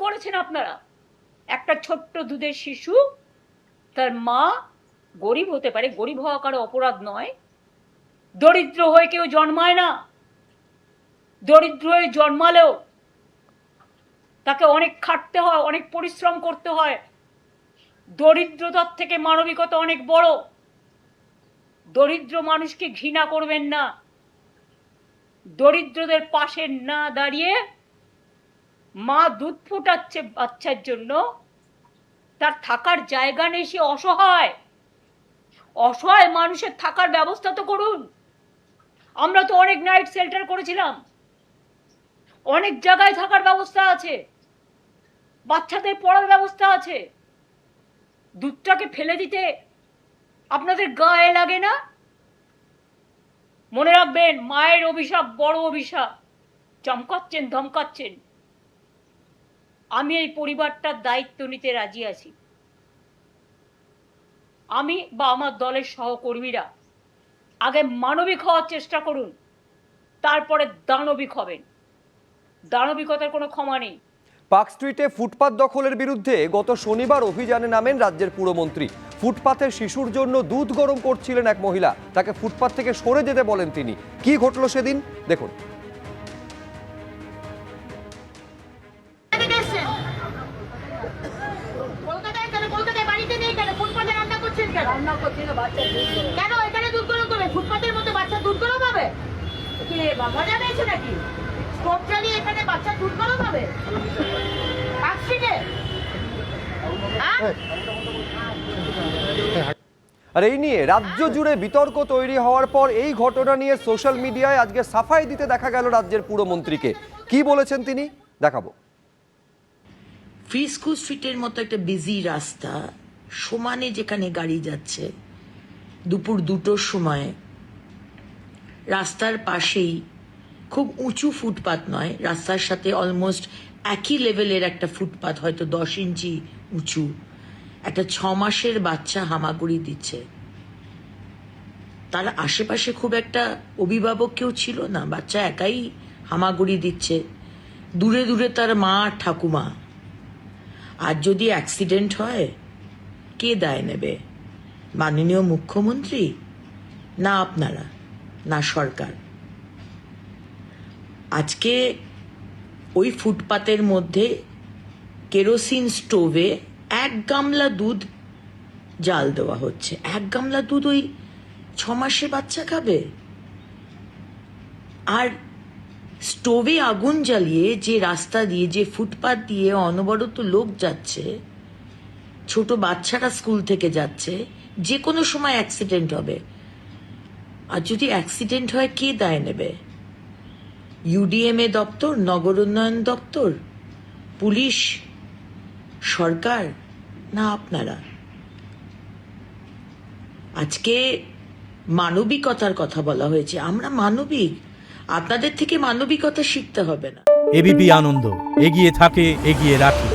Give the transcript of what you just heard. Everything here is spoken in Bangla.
করেছেন আপনারা? একটা ছোট্ট দুধের শিশু, তার মা গরিব হতে পারে, গরিব হওয়া কারো অপরাধ নয়, দরিদ্র হয়ে কেউ জন্মায় না। দরিদ্র হয়ে জন্মালেও তাকে অনেক খাটতে হয়, অনেক পরিশ্রম করতে হয়। দরিদ্রতার থেকে মানবিকতা অনেক বড়। দরিদ্র মানুষকে ঘৃণা করবেন না। দরিদ্রদের পাশে না দাঁড়িয়ে মা দুধ ফোটাচ্ছে বাচ্চার জন্য, তার থাকার জায়গা নেই, সে অসহায়। অসহায় মানুষের থাকার ব্যবস্থা তো করুন। আমরা তো অনেক নাইট শেল্টার করেছিলাম, অনেক জায়গায় থাকার ব্যবস্থা আছে, বাচ্চাদের পড়ার ব্যবস্থা আছে। দুধটাকে ফেলে দিতে আপনাদের গায়ে লাগে না? মনে রাখবেন, মায়ের অভিশাপ বড় অভিশাপ। চমকাচ্ছেন, ধমকাচ্ছেন। আমি এই পরিবারটার দায়িত্ব নিতে রাজি আছি। আমি বা আমার দলের সহকর্মীরা আগে মানবিক হওয়ার চেষ্টা করুন, তারপরে দানবিক হবেন। দানবিকতার কোনো ক্ষমা নেই। পার্ক স্ট্রিটে ফুটপাত দখলের বিরুদ্ধে গত শনিবার অভিযানে নামেন রাজ্যের পুরমন্ত্রী। ফুটপাতের শিশুর জন্য দুধ গরম করছিলেন এক মহিলা, তাকে ফুটপাত থেকে সরে যেতে বলেন তিনি। কি ঘটল সেদিন দেখুন। কেন এখানে দুধ গরম করবে? ফুটপাতের মধ্যে বাচ্চা দুধ গরম হবে? মজা পেয়েছে নাকি? স্টোভ জ্বালিয়ে এখানে বাচ্চা দুধ গরম হবে? আর এই নিয়ে রাজ্য জুড়ে বিতর্ক তৈরি হওয়ার পর এই ঘটনা নিয়ে সোশ্যাল মিডিয়ায় আজকে সাফাই দিতে দেখা গেল রাজ্যের পুরমন্ত্রীকে। কি বলেছেন তিনি দেখাবো। ফ্রিস্কো স্ট্রিটের মতো একটা বিজি রাস্তা, সমানে যেখানে গাড়ি যাচ্ছে, দুপুর 2টোর সময় রাস্তার পাশেই খুব উঁচু ফুটপাত নয়, রাস্তার সাথে অলমোস্ট একই লেভেলের একটা ফুটপাত, হয়তো 10 ইঞ্চি উঁচু, একটা 6 মাসের বাচ্চা হামাগুড়ি দিচ্ছে। তার আশেপাশে খুব একটা অভিভাবক কেউ ছিল না, বাচ্চা একাই হামাগুড়ি দিচ্ছে, দূরে দূরে তার মা ঠাকুমা। আর যদি অ্যাক্সিডেন্ট হয়, কে দায় নেবে? মাননীয় মুখ্যমন্ত্রী, না আপনারা, না সরকার? আজকে ওই ফুটপাতের মধ্যে কেরোসিন স্টোভে 1 গামলা দুধ জাল দেওয়া হচ্ছে। 1 গামলা দুধ ওই 6 মাসের বাচ্চা খাবে? আর স্টোভে আগুন জ্বালিয়ে যে রাস্তা দিয়ে, যে ফুটপাত দিয়ে অনবরত লোক যাচ্ছে, ছোট বাচ্চারা স্কুল থেকে যাচ্ছে, যে কোনো সময় অ্যাক্সিডেন্ট হবে। আর যদি অ্যাক্সিডেন্ট হয়, কে দায় নেবে? ইউডিএমএ দপ্তর, নগর উন্নয়ন দপ্তর, পুলিশ, সরকার, না আপনারা? আজকে মানবিকতার কথা বলা হয়েছে। আমরা মানবিক, আপনাদের থেকে মানবিকতা শিখতে হবে না। এবিপি আনন্দ, এগিয়ে থাকে, এগিয়ে রাখে।